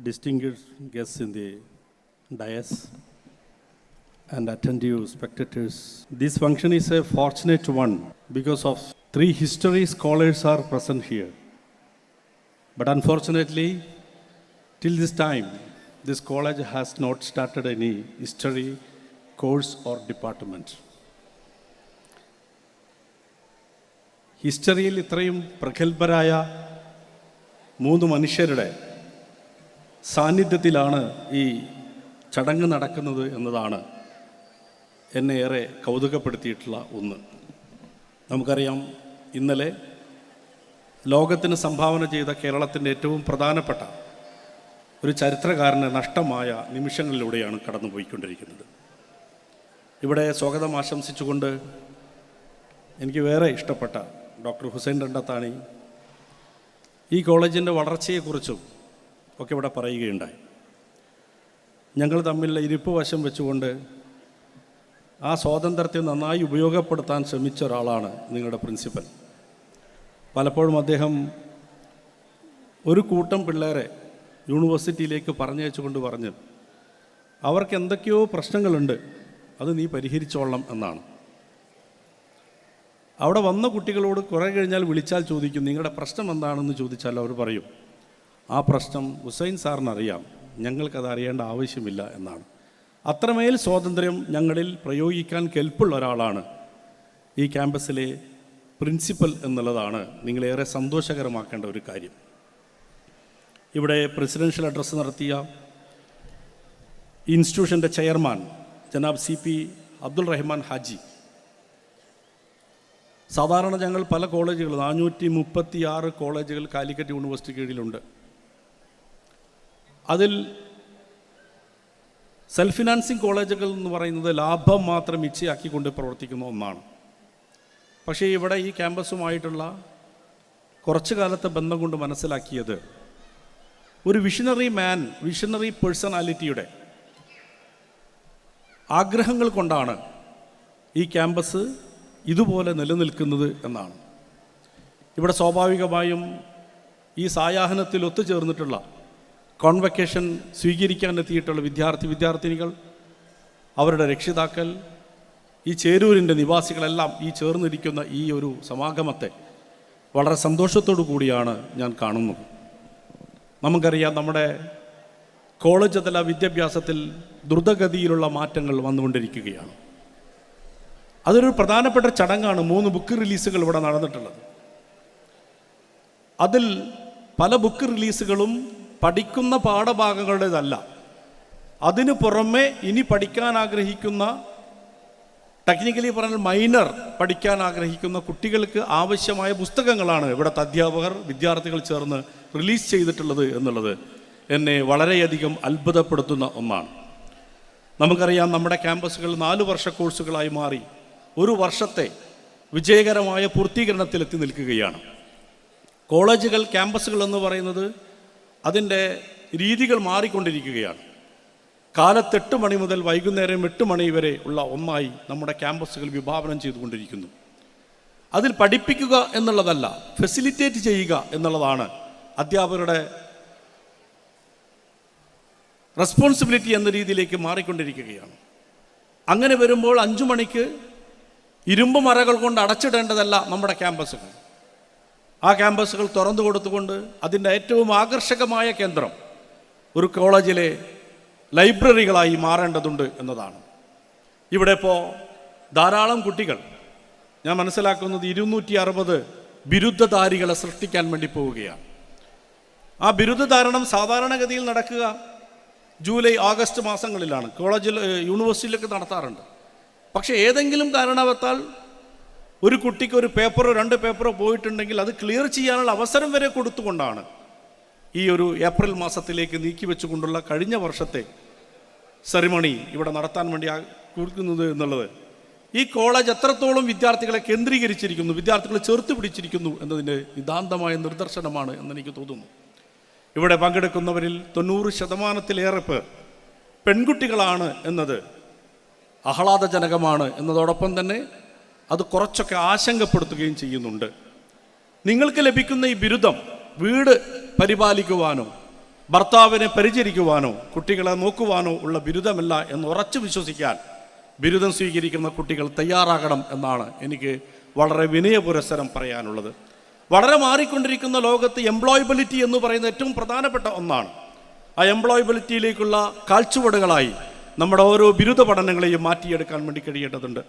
distinguished guests in the dais, and attentive spectators. This function is a fortunate one because of three history scholars are present here. But unfortunately, till this time, this college has not started any history course or department. ഹിസ്റ്ററിയിൽ ഇത്രയും പ്രഗത്ഭരായ മൂന്ന് മനുഷ്യരുടെ സാന്നിധ്യത്തിലാണ് ഈ ചടങ്ങ് നടക്കുന്നത് എന്നതാണ് എന്നെ ഏറെ കൗതുകപ്പെടുത്തിയിട്ടുള്ള ഒന്ന്. നമുക്കറിയാം, ഇന്നലെ ലോകത്തിന് സംഭാവന ചെയ്ത കേരളത്തിൻ്റെ ഏറ്റവും പ്രധാനപ്പെട്ട ഒരു ചരിത്രകാരന് നഷ്ടമായ നിമിഷങ്ങളിലൂടെയാണ് കടന്നുപോയിക്കൊണ്ടിരിക്കുന്നത്. ഇവിടെ സ്വാഗതം ആശംസിച്ചുകൊണ്ട് എനിക്ക് വേറെ ഇഷ്ടപ്പെട്ട ഡോക്ടർ ഹുസൈൻ രണ്ടത്താണി ഈ കോളേജിൻ്റെ വളർച്ചയെക്കുറിച്ചും ഒക്കെ ഇവിടെ പറയുകയുണ്ടായി. ഞങ്ങൾ തമ്മിലുള്ള ഇരിപ്പ് വശം വെച്ചുകൊണ്ട് ആ സ്വാതന്ത്ര്യത്തെ നന്നായി ഉപയോഗപ്പെടുത്താൻ ശ്രമിച്ച ഒരാളാണ് നിങ്ങളുടെ പ്രിൻസിപ്പൽ. പലപ്പോഴും അദ്ദേഹം ഒരു കൂട്ടം പിള്ളേരെ യൂണിവേഴ്സിറ്റിയിലേക്ക് പറഞ്ഞയച്ചുകൊണ്ട് പറഞ്ഞ് അവർക്ക് എന്തൊക്കെയോ പ്രശ്നങ്ങളുണ്ട്, അത് നീ പരിഹരിച്ചോളണം എന്നാണ്. അവിടെ വന്ന കുട്ടികളോട് കുറേ കഴിഞ്ഞാൽ വിളിച്ചാൽ ചോദിക്കും, നിങ്ങളുടെ പ്രശ്നം എന്താണെന്ന് ചോദിച്ചാൽ അവർ പറയും, ആ പ്രശ്നം ഹുസൈൻ സാറിനറിയാം, ഞങ്ങൾക്കത് അറിയേണ്ട ആവശ്യമില്ല എന്നാണ്. അത്രമേൽ സ്വാതന്ത്ര്യം ഞങ്ങളിൽ പ്രയോഗിക്കാൻ കെൽപ്പുള്ള ഒരാളാണ് ഈ ക്യാമ്പസിലെ പ്രിൻസിപ്പൽ എന്നുള്ളതാണ് നിങ്ങളേറെ സന്തോഷകരമാക്കേണ്ട ഒരു കാര്യം. ഇവിടെ പ്രസിഡൻഷ്യൽ അഡ്രസ്സ് നടത്തിയ ഇൻസ്റ്റിറ്റ്യൂഷൻ്റെ ചെയർമാൻ ജനാബ് CP അബ്ദുൾ റഹ്മാൻ ഹാജി, സാധാരണ ഞങ്ങൾ പല കോളേജുകൾ 436 കോളേജുകൾ കാലിക്കറ്റ് യൂണിവേഴ്സിറ്റി കീഴിലുണ്ട്. അതിൽ സെൽഫ് ഫിനാൻസിങ് കോളേജുകൾ എന്ന് പറയുന്നത് ലാഭം മാത്രം ഇച്ഛയാക്കിക്കൊണ്ട് പ്രവർത്തിക്കുന്ന ഒന്നാണ്. പക്ഷേ ഇവിടെ ഈ ക്യാമ്പസുമായിട്ടുള്ള കുറച്ചു കാലത്തെ ബന്ധം കൊണ്ട് മനസ്സിലാക്കിയത്, ഒരു വിഷണറി പേഴ്സണാലിറ്റിയുടെ ആഗ്രഹങ്ങൾ കൊണ്ടാണ് ഈ ക്യാമ്പസ് ഇതുപോലെ നിലനിൽക്കുന്നത് എന്നാണ്. ഇവിടെ സ്വാഭാവികമായും ഈ സായാഹ്നത്തിൽ ഒത്തുചേർന്നിട്ടുള്ള കോൺവക്കേഷൻ സ്വീകരിക്കാനെത്തിയിട്ടുള്ള വിദ്യാർത്ഥിനികൾ, അവരുടെ രക്ഷിതാക്കൾ, ഈ ചേരൂരിൻ്റെ നിവാസികളെല്ലാം ഈ ചേർന്നിരിക്കുന്ന ഈ ഒരു സമാഗമത്തെ വളരെ സന്തോഷത്തോടു കൂടിയാണ് ഞാൻ കാണുന്നത്. നമുക്കറിയാം, നമ്മുടെ കോളേജ് തല വിദ്യാഭ്യാസത്തിൽ ദ്രുതഗതിയിലുള്ള മാറ്റങ്ങൾ വന്നുകൊണ്ടിരിക്കുകയാണ്. അതൊരു പ്രധാനപ്പെട്ട ചടങ്ങാണ്. 3 ബുക്ക് റിലീസുകൾ ഇവിടെ നടന്നിട്ടുള്ളത്. അതിൽ പല ബുക്ക് റിലീസുകളും പഠിക്കുന്ന പാഠഭാഗങ്ങളുടേതല്ല. അതിനു പുറമെ ഇനി പഠിക്കാൻ ആഗ്രഹിക്കുന്ന, ടെക്നിക്കലി പറഞ്ഞാൽ മൈനർ പഠിക്കാൻ ആഗ്രഹിക്കുന്ന കുട്ടികൾക്ക് ആവശ്യമായ പുസ്തകങ്ങളാണ് ഇവിടുത്തെ അധ്യാപകർ, വിദ്യാർത്ഥികൾ ചേർന്ന് റിലീസ് ചെയ്തിട്ടുള്ളത് എന്നുള്ളത് എന്നെ വളരെയധികം അത്ഭുതപ്പെടുത്തുന്ന ഒന്നാണ്. നമുക്കറിയാം, നമ്മുടെ ക്യാമ്പസുകൾ 4 വർഷ കോഴ്സുകളായി മാറി 1 വർഷത്തെ വിജയകരമായ പൂർത്തീകരണത്തിലെത്തി നിൽക്കുകയാണ്. കോളേജുകൾ, ക്യാമ്പസുകൾ എന്ന് പറയുന്നത് അതിൻ്റെ രീതികൾ മാറിക്കൊണ്ടിരിക്കുകയാണ്. കാലത്ത് 8 മണി മുതൽ വൈകുന്നേരം 8 മണി വരെ ഉള്ള ഒന്നായി നമ്മുടെ ക്യാമ്പസുകൾ വിഭാവനം ചെയ്തുകൊണ്ടിരിക്കുന്നു. അതിൽ പഠിപ്പിക്കുക എന്നുള്ളതല്ല, ഫെസിലിറ്റേറ്റ് ചെയ്യുക എന്നുള്ളതാണ് അധ്യാപകരുടെ റെസ്പോൺസിബിലിറ്റി എന്ന രീതിയിലേക്ക് മാറിക്കൊണ്ടിരിക്കുകയാണ്. അങ്ങനെ വരുമ്പോൾ 5 മണിക്ക് ഇരുമ്പ് മറകൾ കൊണ്ട് അടച്ചിടേണ്ടതല്ല നമ്മുടെ ക്യാമ്പസുകൾ. ആ ക്യാമ്പസുകൾ തുറന്നു കൊടുത്തുകൊണ്ട് അതിൻ്റെ ഏറ്റവും ആകർഷകമായ കേന്ദ്രം ഒരു കോളേജിലെ ലൈബ്രറികളായി മാറേണ്ടതുണ്ട് എന്നതാണ്. ഇവിടെ ഇപ്പോൾ ധാരാളം കുട്ടികൾ, ഞാൻ മനസ്സിലാക്കുന്നത് 260 ബിരുദധാരികളെ സൃഷ്ടിക്കാൻ വേണ്ടി പോവുകയാണ്. ആ ബിരുദധാരണം സാധാരണഗതിയിൽ നടക്കുക ജൂലൈ ആഗസ്റ്റ് മാസങ്ങളിലാണ്. യൂണിവേഴ്സിറ്റിയിലൊക്കെ നടത്താറുണ്ട്. പക്ഷേ ഏതെങ്കിലും കാരണവത്താൽ ഒരു കുട്ടിക്ക് ഒരു പേപ്പറോ 2 പേപ്പറോ പോയിട്ടുണ്ടെങ്കിൽ അത് ക്ലിയർ ചെയ്യാനുള്ള അവസരം വരെ കൊടുത്തുകൊണ്ടാണ് ഈ ഒരു ഏപ്രിൽ മാസത്തിലേക്ക് നീക്കി വെച്ചുകൊണ്ടുള്ള കഴിഞ്ഞ വർഷത്തെ സെറിമണി ഇവിടെ നടത്താൻ വേണ്ടി കൊടുക്കുന്നത് എന്നുള്ളത് ഈ കോളേജ് എത്രത്തോളം വിദ്യാർത്ഥികളെ കേന്ദ്രീകരിച്ചിരിക്കുന്നു, വിദ്യാർത്ഥികളെ ചേർത്ത് പിടിച്ചിരിക്കുന്നു എന്നതിൻ്റെ നിതാന്തമായ നിദർശനമാണ് എന്നെനിക്ക് തോന്നുന്നു. ഇവിടെ പങ്കെടുക്കുന്നവരിൽ 90% പേർ പെൺകുട്ടികളാണ് എന്നത് ആഹ്ലാദജനകമാണ് എന്നതോടൊപ്പം തന്നെ അത് കുറച്ചൊക്കെ ആശങ്കപ്പെടുത്തുകയും ചെയ്യുന്നുണ്ട്. നിങ്ങൾക്ക് ലഭിക്കുന്ന ഈ ബിരുദം വീട് പരിപാലിക്കുവാനോ ഭർത്താവിനെ പരിചരിക്കുവാനോ കുട്ടികളെ നോക്കുവാനോ ഉള്ള ബിരുദമല്ല എന്ന് ഉറച്ചു വിശ്വസിക്കാൻ ബിരുദം സ്വീകരിക്കുന്ന കുട്ടികൾ തയ്യാറാകണം എന്നാണ് എനിക്ക് വളരെ വിനയപുരസ്സരം പറയാനുള്ളത്. വളരെ മാറിക്കൊണ്ടിരിക്കുന്ന ലോകത്ത് എംപ്ലോയബിലിറ്റി എന്ന് പറയുന്ന ഏറ്റവും പ്രധാനപ്പെട്ട ഒന്നാണ്. ആ എംപ്ലോയബിലിറ്റിയിലേക്കുള്ള കാൽച്ചുവടുകളായി നമ്മുടെ ഓരോ ബിരുദ പഠനങ്ങളെയും മാറ്റിയെടുക്കാൻ വേണ്ടി കഴിയേണ്ടതുണ്ട്.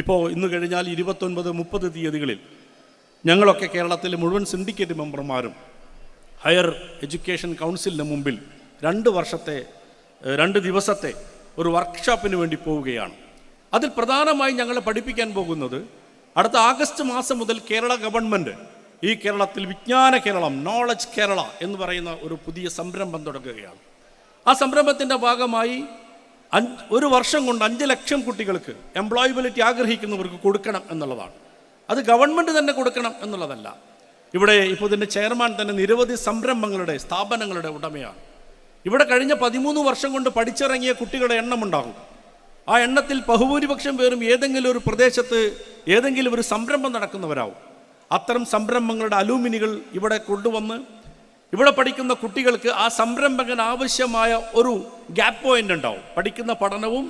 ഇപ്പോൾ ഇന്ന് കഴിഞ്ഞാൽ 29-30 തീയതികളിൽ ഞങ്ങളൊക്കെ കേരളത്തിലെ മുഴുവൻ സിൻഡിക്കേറ്റ് മെമ്പർമാരും ഹയർ എഡ്യൂക്കേഷൻ കൗൺസിലിന് മുമ്പിൽ 2 ദിവസത്തെ ഒരു വർക്ക്ഷോപ്പിന് വേണ്ടി പോവുകയാണ്. അതിൽ പ്രധാനമായും ഞങ്ങളെ പഠിപ്പിക്കാൻ പോകുന്നത് അടുത്ത ആഗസ്റ്റ് മാസം മുതൽ കേരള ഗവൺമെൻറ് ഈ കേരളത്തിൽ വിജ്ഞാന കേരളം, നോളജ് കേരള എന്ന് പറയുന്ന ഒരു പുതിയ സംരംഭം തുടങ്ങുകയാണ്. ആ സംരംഭത്തിൻ്റെ ഭാഗമായി 1 വർഷം കൊണ്ട് 5 ലക്ഷം കുട്ടികൾക്ക് എംപ്ലോയബിലിറ്റി ആഗ്രഹിക്കുന്നവർക്ക് കൊടുക്കണം എന്നുള്ളതാണ്. അത് ഗവൺമെൻറ് തന്നെ കൊടുക്കണം എന്നുള്ളതല്ല. ഇവിടെ ഇപ്പോൾ ഇതിൻ്റെ ചെയർമാൻ തന്നെ നിരവധി സംരംഭങ്ങളുടെ സ്ഥാപനങ്ങളുടെ ഉടമയാണ്. ഇവിടെ കഴിഞ്ഞ 13 വർഷം കൊണ്ട് പഠിച്ചിറങ്ങിയ കുട്ടികളുടെ എണ്ണമുണ്ടാകും. ആ എണ്ണത്തിൽ ബഹുഭൂരിപക്ഷം പേരും ഏതെങ്കിലും ഒരു പ്രദേശത്ത് ഏതെങ്കിലും ഒരു സംരംഭം നടക്കുന്നവരാവും. അത്തരം സംരംഭങ്ങളുടെ അലൂമിനികൾ ഇവിടെ കൊണ്ടുവന്ന് ഇവിടെ പഠിക്കുന്ന കുട്ടികൾക്ക് ആ സംരംഭകന് ആവശ്യമായ ഒരു ഗ്യാപ്പ് പോയിന്റ് ഉണ്ടാവും. പഠിക്കുന്ന പഠനവും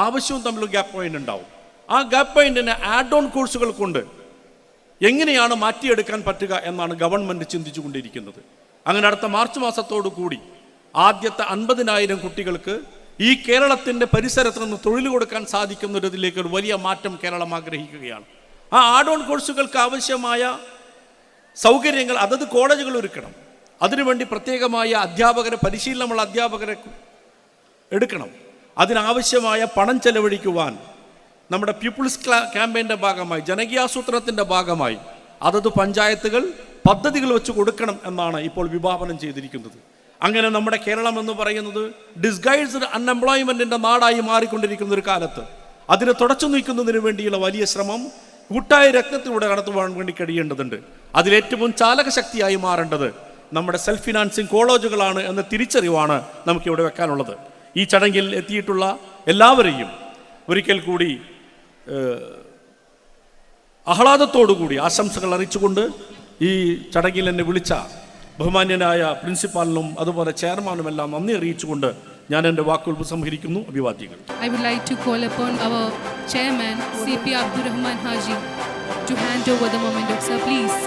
ആവശ്യവും തമ്മിലുള്ള ഗ്യാപ്പ് പോയിന്റ് ഉണ്ടാവും. ആ ഗ്യാപ്പ് പോയിന്റിനെ ആഡ് ഓൺ കോഴ്സുകൾ കൊണ്ട് എങ്ങനെയാണ് മാറ്റിയെടുക്കാൻ പറ്റുക എന്നാണ് ഗവൺമെൻറ് ചിന്തിച്ചു കൊണ്ടിരിക്കുന്നത്. അങ്ങനെ അടുത്ത മാർച്ച് മാസത്തോടു കൂടി ആദ്യത്തെ 50,000 കുട്ടികൾക്ക് ഈ കേരളത്തിൻ്റെ പരിസരത്ത് നിന്ന് തൊഴിൽ കൊടുക്കാൻ സാധിക്കുന്നതിലേക്ക് ഒരു വലിയ മാറ്റം കേരളം ആഗ്രഹിക്കുകയാണ്. ആ ആഡ് ഓൺ കോഴ്സുകൾക്ക് ആവശ്യമായ സൗകര്യങ്ങൾ അതത് കോളേജുകൾ ഒരുക്കണം. അതിനുവേണ്ടി പ്രത്യേകമായ അധ്യാപകരെ, പരിശീലനമുള്ള അധ്യാപകരെ എടുക്കണം. അതിനാവശ്യമായ പണം ചെലവഴിക്കുവാൻ നമ്മുടെ പീപ്പിൾസ് ക്യാമ്പയിൻ്റെ ഭാഗമായി, ജനകീയാസൂത്രണത്തിൻ്റെ ഭാഗമായി അതത് പഞ്ചായത്തുകൾ പദ്ധതികൾ വെച്ച് കൊടുക്കണം എന്നാണ് ഇപ്പോൾ വിഭാവനം ചെയ്തിരിക്കുന്നത്. അങ്ങനെ നമ്മുടെ കേരളം എന്ന് പറയുന്നത് ഡിസ്ഗൈസ്ഡ് അൺഎംപ്ലോയ്മെൻറ്റിൻ്റെ നാടായി മാറിക്കൊണ്ടിരിക്കുന്ന ഒരു കാലത്ത് അതിനെ തുടച്ചു നീക്കുന്നതിന് വേണ്ടിയുള്ള വലിയ ശ്രമം കൂട്ടായ രത്നത്തിലൂടെ നടത്തുവാൻ വേണ്ടി കഴിയേണ്ടതുണ്ട്. അതിലേറ്റവും ചാലകശക്തിയായി മാറേണ്ടത് നമ്മുടെ സെൽഫ് ഫിനാൻസിങ് കോളേജുകളാണ് എന്ന തിരിച്ചറിവാണ് നമുക്കിവിടെ വെക്കാനുള്ളത്. ഈ ചടങ്ങിൽ എത്തിയിട്ടുള്ള എല്ലാവരെയും ഒരിക്കൽ കൂടി ആഹ്ലാദത്തോടുകൂടി ആശംസകൾ അറിയിച്ചുകൊണ്ട് ഈ ചടങ്ങിൽ എന്നെ വിളിച്ച ബഹുമാന്യനായ പ്രിൻസിപ്പാലിനും അതുപോലെ ചെയർമാനുമെല്ലാം നന്ദി അറിയിച്ചുകൊണ്ട് ഞാൻ എൻ്റെ വാക്കുകൾ ഉപസംഹരിക്കുന്നു. അഭിവാദ്യങ്ങൾ. I would like to call upon our chairman, CP Abdurrahman Haji, to hand over the moment. Sir, please.